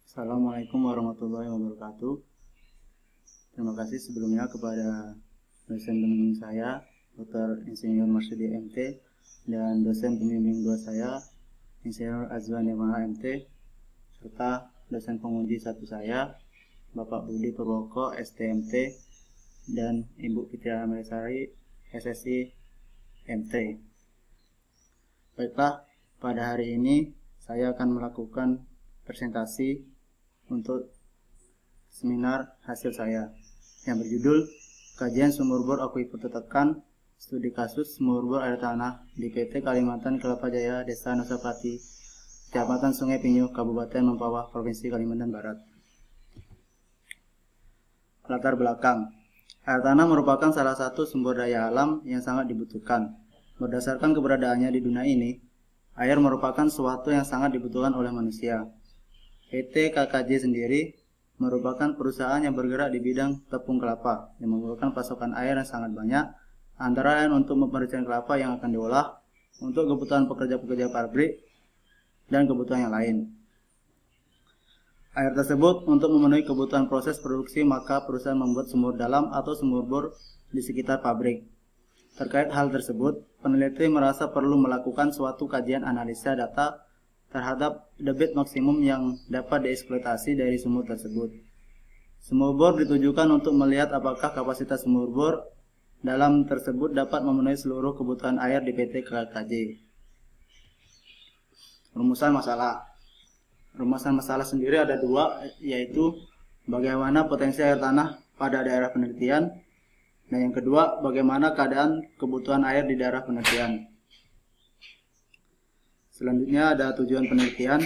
Assalamualaikum warahmatullahi wabarakatuh. Terima kasih sebelumnya kepada dosen pembimbing saya, Dr. Insinyur Marsudi MT, dan dosen pembimbing 2 saya, Insinyur Azwan Yamaha MT, serta dosen penguji 1 saya, Bapak Budi Purwoko STMT, dan Ibu Fitria Melisari SSI MT. Baiklah, pada hari ini saya akan melakukan presentasi untuk seminar hasil saya yang berjudul Kajian Sumur Bor Akuifer Tetekan Studi Kasus Sumur Bor Air Tanah di PT Kalimantan Kelapa Jaya, Desa Nusapati, Kecamatan Sungai Pinyuh, Kabupaten Mempawah, Provinsi Kalimantan Barat. Latar belakang: air tanah merupakan salah satu sumber daya alam yang sangat dibutuhkan. Berdasarkan keberadaannya di dunia ini, air merupakan sesuatu yang sangat dibutuhkan oleh manusia. PT KKJ sendiri merupakan perusahaan yang bergerak di bidang tepung kelapa yang memerlukan pasokan air yang sangat banyak, antara lain untuk pemeriksaan kelapa yang akan diolah, untuk kebutuhan pekerja-pekerja pabrik, dan kebutuhan yang lain. Air tersebut untuk memenuhi kebutuhan proses produksi, maka perusahaan membuat sumur dalam atau sumur bor di sekitar pabrik. Terkait hal tersebut, peneliti merasa perlu melakukan suatu kajian analisa data terhadap debit maksimum yang dapat dieksploitasi dari sumur tersebut. Sumur bor ditujukan untuk melihat apakah kapasitas sumur bor dalam tersebut dapat memenuhi seluruh kebutuhan air di PT KKJ. Rumusan masalah. Rumusan masalah sendiri ada 2, yaitu bagaimana potensi air tanah pada daerah penelitian, dan yang kedua, bagaimana keadaan kebutuhan air di daerah penelitian. Selanjutnya ada tujuan penelitian.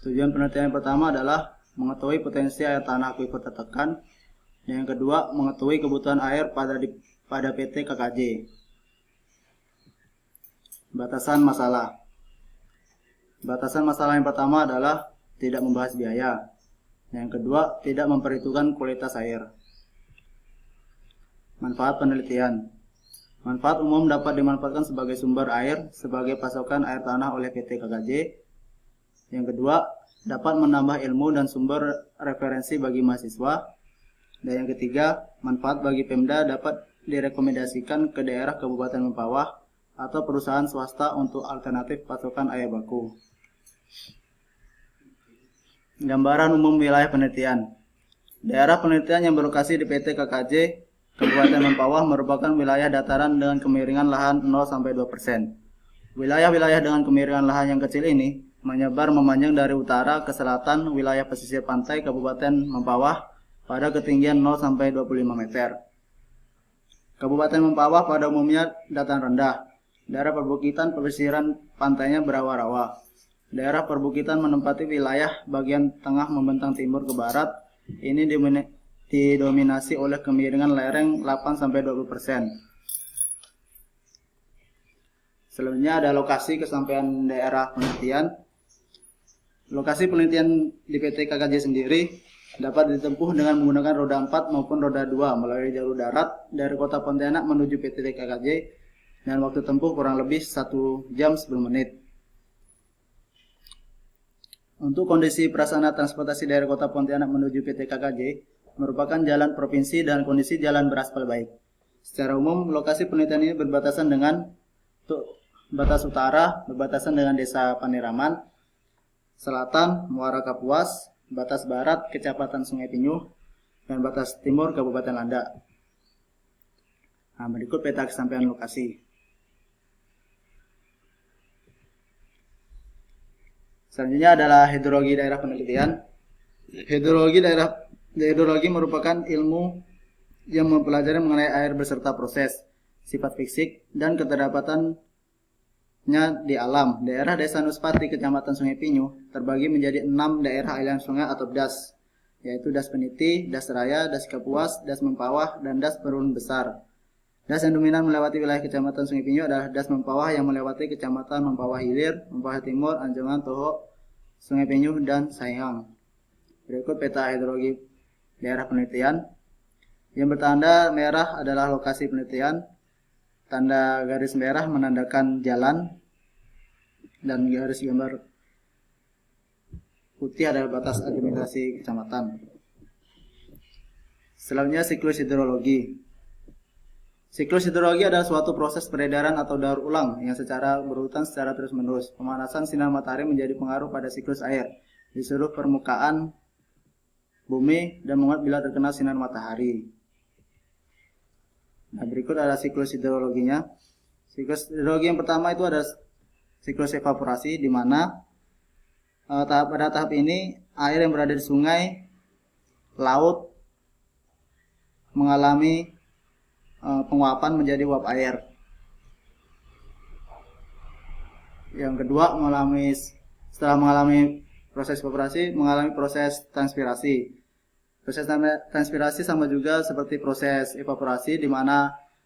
Tujuan penelitian yang pertama adalah mengetahui potensi air tanah akuifer tertekan, dan yang kedua, mengetahui kebutuhan air pada PT KKJ. Batasan masalah. Batasan masalah yang pertama adalah tidak membahas biaya. Yang kedua, tidak memperhitungkan kualitas air. Manfaat penelitian. Manfaat umum dapat dimanfaatkan sebagai sumber air sebagai pasokan air tanah oleh PT KKJ. Yang kedua, dapat menambah ilmu dan sumber referensi bagi mahasiswa. Dan yang ketiga, manfaat bagi Pemda dapat direkomendasikan ke daerah Kabupaten Mempawah atau perusahaan swasta untuk alternatif pasokan air baku. Gambaran umum wilayah penelitian. Daerah penelitian yang berlokasi di PT KKJ Kabupaten Mempawah merupakan wilayah dataran dengan kemiringan lahan 0-2%. Wilayah-wilayah dengan kemiringan lahan yang kecil ini menyebar memanjang dari utara ke selatan wilayah pesisir pantai Kabupaten Mempawah pada ketinggian 0-25 meter. Kabupaten Mempawah pada umumnya dataran rendah. Daerah perbukitan pesisiran pantainya berawa-rawa. Daerah perbukitan menempati wilayah bagian tengah membentang timur ke barat. Ini didominasi oleh kemiringan lereng 8-20%. Selanjutnya ada lokasi kesampaian daerah penelitian. Lokasi penelitian di PT KKJ sendiri dapat ditempuh dengan menggunakan roda 4 maupun roda 2 melalui jalur darat dari kota Pontianak menuju PT KKJ dengan waktu tempuh kurang lebih 1 jam 10 menit. Untuk kondisi prasarana transportasi dari kota Pontianak menuju PT KKJ merupakan jalan provinsi dan kondisi jalan beraspal baik. Secara umum, lokasi penelitian ini berbatasan dengan batas utara, berbatasan dengan Desa Paniraman, selatan Muara Kapuas, batas barat Kecamatan Sungai Pinyuh, dan batas timur Kabupaten Landak. Nah, berikut peta kesampaian lokasi. Selanjutnya adalah hidrologi daerah penelitian. Hidrologi merupakan ilmu yang mempelajari mengenai air beserta proses, sifat fisik, dan keterdapatannya di alam. Daerah Desa Nusapati, Kecamatan Sungai Pinyuh, terbagi menjadi 6 daerah aliran sungai atau DAS, yaitu DAS Peniti, DAS Raya, DAS Kapuas, DAS Mempawah, dan DAS Perun Besar. DAS yang dominan melewati wilayah Kecamatan Sungai Pinyuh adalah DAS Mempawah yang melewati Kecamatan Mempawah Hilir, Mempawah Timur, Anjongan, Toho, Sungai Pinyuh, dan Sayang. Berikut peta hidrologi daerah penelitian. Yang bertanda merah adalah lokasi penelitian. Tanda garis merah menandakan jalan, dan garis gambar putih adalah batas administrasi kecamatan. Selanjutnya siklus hidrologi. Siklus hidrologi adalah suatu proses peredaran atau daur ulang yang secara berurutan secara terus-menerus. Pemanasan sinar matahari menjadi pengaruh pada siklus air di seluruh permukaan bumi dan menguap bila terkena sinar matahari. Nah, berikut ada siklus hidrologinya. Siklus hidrologi yang pertama itu ada siklus evaporasi, di mana pada tahap ini air yang berada di sungai, laut mengalami penguapan menjadi uap air. Yang kedua, setelah mengalami proses evaporasi, mengalami proses transpirasi. Proses transpirasi sama juga seperti proses evaporasi,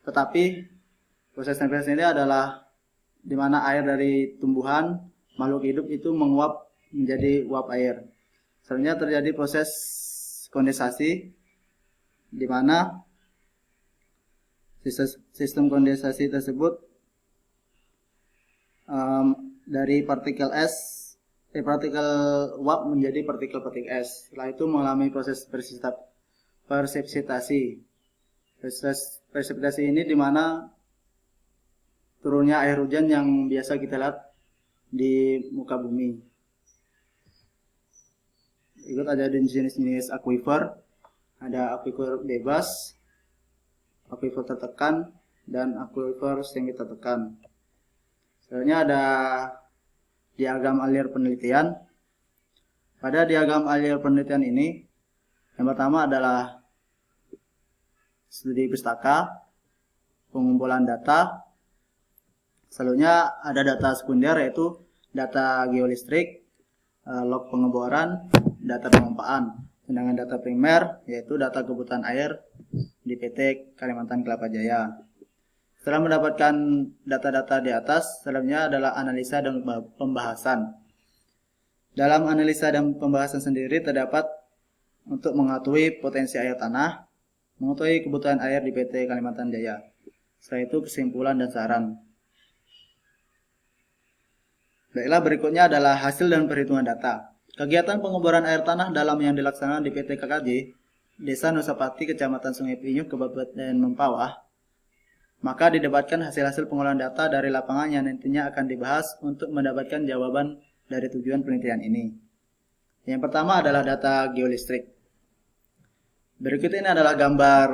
tetapi proses transpirasi ini adalah di mana air dari tumbuhan, makhluk hidup itu menguap menjadi uap air. Selanjutnya terjadi proses kondensasi, di mana sistem kondensasi tersebut dari partikel uap menjadi partikel-partikel es. Setelah itu mengalami proses persipitasi. Proses persipitasi ini di mana turunnya air hujan yang biasa kita lihat di muka bumi. Ikut ada jenis-jenis aquifer, ada aquifer bebas, aquifer tertekan, dan aquifer semi tertekan. Selanjutnya ada diagram alir penelitian. Pada diagram alir penelitian ini, yang pertama adalah studi pustaka, pengumpulan data. Selanjutnya ada data sekunder, yaitu data geolistrik, log pengeboran, data pemompaan. Sedangkan data primer yaitu data kebutuhan air di PT Kalimantan Kelapa Jaya. Setelah mendapatkan data-data di atas, selanjutnya adalah analisa dan pembahasan. Dalam analisa dan pembahasan sendiri terdapat untuk mengetahui potensi air tanah, mengetahui kebutuhan air di PT Kalimantan Jaya. Setelah itu kesimpulan dan saran. Baiklah, berikutnya adalah hasil dan perhitungan data. Kegiatan pengeboran air tanah dalam yang dilaksanakan di PT KKJ, Desa Nusapati, Kecamatan Sungai Prinyuh, Kabupaten Mempawah, maka didapatkan hasil-hasil pengolahan data dari lapangan yang nantinya akan dibahas untuk mendapatkan jawaban dari tujuan penelitian ini. Yang pertama adalah data geolistrik. Berikut ini adalah gambar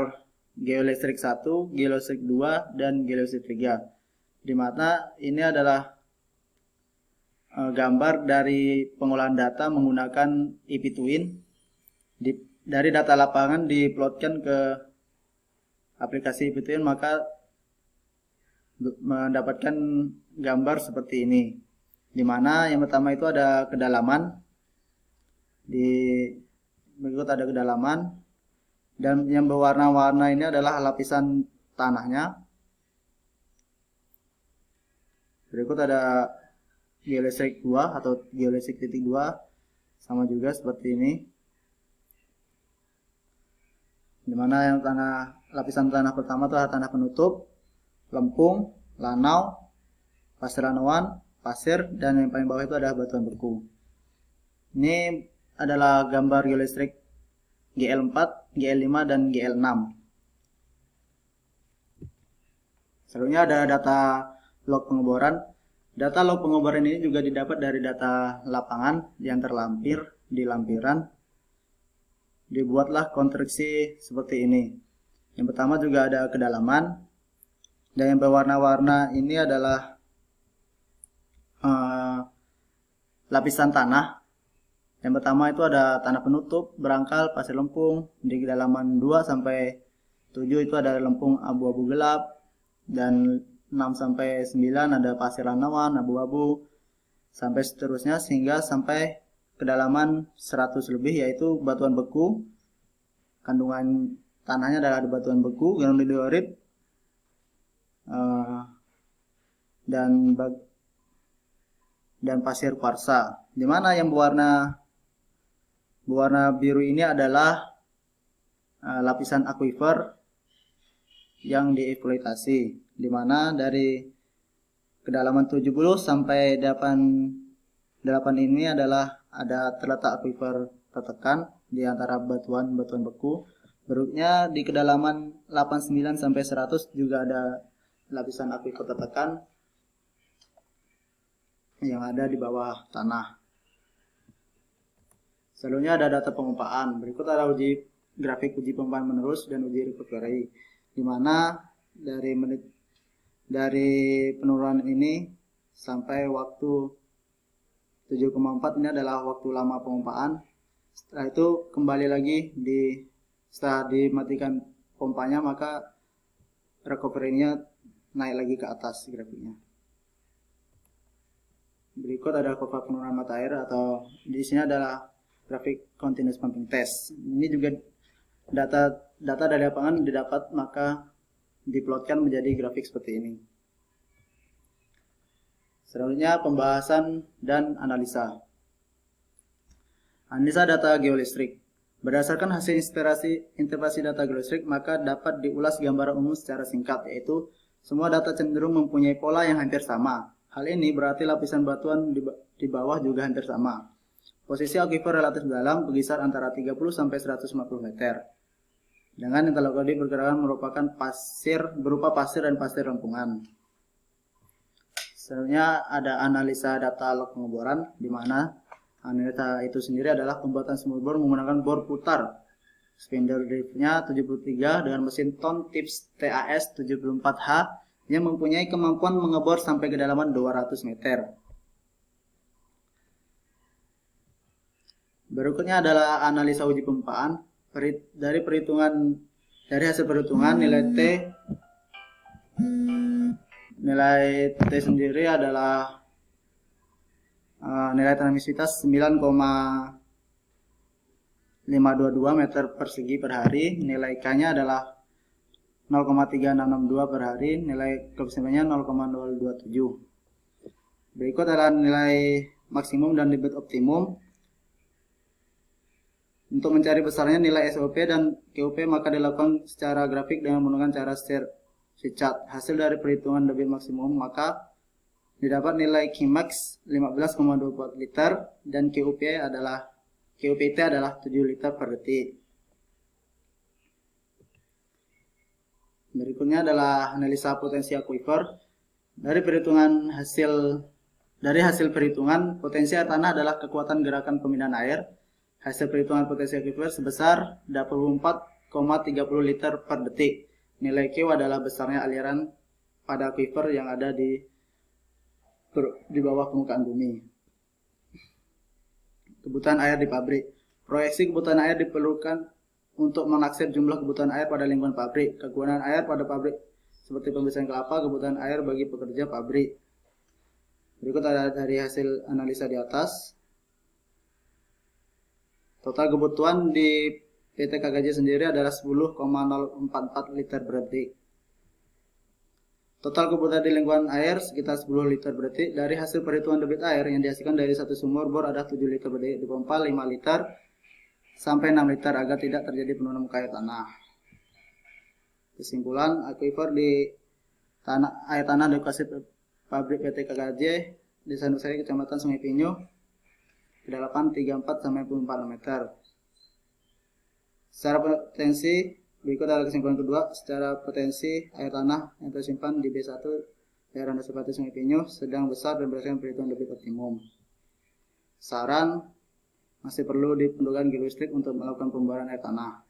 geolistrik 1, geolistrik 2, dan geolistrik 3. Di mana ini adalah gambar dari pengolahan data menggunakan IP Twin. Dari data lapangan diplotkan ke aplikasi IP Twin, maka mendapatkan gambar seperti ini, di mana yang pertama itu ada kedalaman, berikut ada kedalaman, dan yang berwarna-warna ini adalah lapisan tanahnya. Berikut ada geolistrik 2 atau geolistrik titik 2, sama juga seperti ini, dimana yang lapisan tanah pertama itu adalah tanah penutup, lempung, lanau, pasir lanauan, pasir, dan yang paling bawah itu adalah batuan beku. Ini adalah gambar geolistrik GL4, GL5, dan GL6. Selanjutnya ada data log pengeboran. Data log pengeboran ini juga didapat dari data lapangan yang terlampir di lampiran. Dibuatlah konstruksi seperti ini. Yang pertama juga ada kedalaman, dan yang berwarna-warna ini adalah lapisan tanah. Yang pertama itu ada tanah penutup, berangkal, pasir lempung. Di kedalaman 2 sampai 7 itu ada lempung abu-abu gelap, dan 6 sampai 9 ada pasir lanauan, abu-abu, sampai seterusnya sehingga sampai kedalaman 100 lebih, yaitu batuan beku. Kandungan tanahnya adalah batuan beku, granulodiorit, dan pasir kuarsa. Di mana yang berwarna biru ini adalah lapisan aquifer yang dieksploitasi, di mana dari kedalaman 70 sampai 80 8 ini adalah ada terletak akuifer tertekan di antara batuan-batuan beku. Berikutnya di kedalaman 89 sampai 100 juga ada lapisan akuifer tertekan yang ada di bawah tanah. Selanjutnya ada data pengumpaan. Berikut ada grafik uji pengumpaan menerus dan uji recovery, di mana dari penurunan ini sampai waktu 7,4 ini adalah waktu lama pengumpaan. Setelah itu kembali lagi setelah dimatikan pompanya, maka recovery-nya naik lagi ke atas grafiknya. Berikut ada kurva penurunan mata air, atau di sini adalah grafik continuous pumping test. Ini juga data dari lapangan didapat, maka diplotkan menjadi grafik seperti ini. Selanjutnya pembahasan dan analisa. Analisa data geolistrik. Berdasarkan hasil interpretasi data geolistrik, maka dapat diulas gambaran umum secara singkat, yaitu semua data cenderung mempunyai pola yang hampir sama. Hal ini berarti lapisan batuan di bawah juga hampir sama. Posisi akuifer relatif dalam berkisar antara 30 sampai 150 meter. Dengan interlokasi pergerakan merupakan berupa pasir dan pasir lempungan. Selanjutnya ada analisa data log pengeboran, di mana analisa itu sendiri adalah pembuatan sumur bor menggunakan bor putar. Spindle drive-nya 73 dengan mesin Ton Tips TAS 74H yang mempunyai kemampuan mengebor sampai kedalaman 200 meter. Berikutnya adalah analisa uji pengumpaan. Dari hasil perhitungan nilai T sendiri adalah nilai transmisivitas 9,522 meter persegi per hari. Nilai K-nya adalah 0,3662 per hari. Nilai koefisiennya 0,027. Berikut adalah nilai maksimum dan limit optimum. Untuk mencari besarnya nilai SOP dan QOP, maka dilakukan secara grafik dengan menggunakan cara share chart. Hasil dari perhitungan debit maksimum, maka didapat nilai Qmax 15,24 liter dan QOPT adalah 7 liter per detik. Berikutnya adalah analisa potensi akuifer. Dari hasil perhitungan, potensi air tanah adalah kekuatan gerakan pemindahan air. Hasil perhitungan potensi akuifer sebesar 24,30 liter per detik. Nilai Q adalah besarnya aliran pada akuifer yang ada di bawah permukaan bumi. Kebutuhan air di pabrik. Proyeksi kebutuhan air diperlukan untuk menaksir jumlah kebutuhan air pada lingkungan pabrik. Kegunaan air pada pabrik seperti pembersihan kelapa, kebutuhan air bagi pekerja pabrik. Berikut ada dari hasil analisa di atas. Total kebutuhan di PT KKJ sendiri adalah 10,044 liter per detik. Total kebutuhan di lingkungan air sekitar 10 liter per detik. Dari hasil perhitungan debit air yang dihasilkan dari satu sumur bor ada 7 liter per detik, dipompa 5 liter sampai 6 liter agar tidak terjadi penurunan muka air tanah. Kesimpulan, akuifer di air tanah lokasi pabrik PT KKJ di Sandusari, Kecamatan Sungai Pinyu, kedalaman 34 sampai 44 meter. Secara potensi, berikut adalah kesimpulan kedua. Secara potensi air tanah yang tersimpan di B1 daerah Dasar Sungai Pinyu sedang besar dan berdasarkan perhitungan debit optimum. Saran, masih perlu diperlukan geolistrik untuk melakukan pemboran air tanah.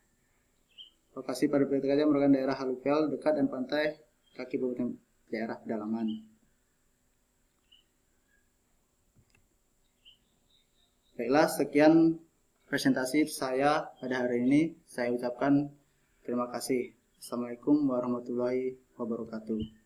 Lokasi pada PT KKJ merupakan daerah aluvial dekat dan pantai kaki bukit daerah pedalaman. Baiklah, sekian presentasi saya pada hari ini. Saya ucapkan terima kasih. Assalamualaikum warahmatullahi wabarakatuh.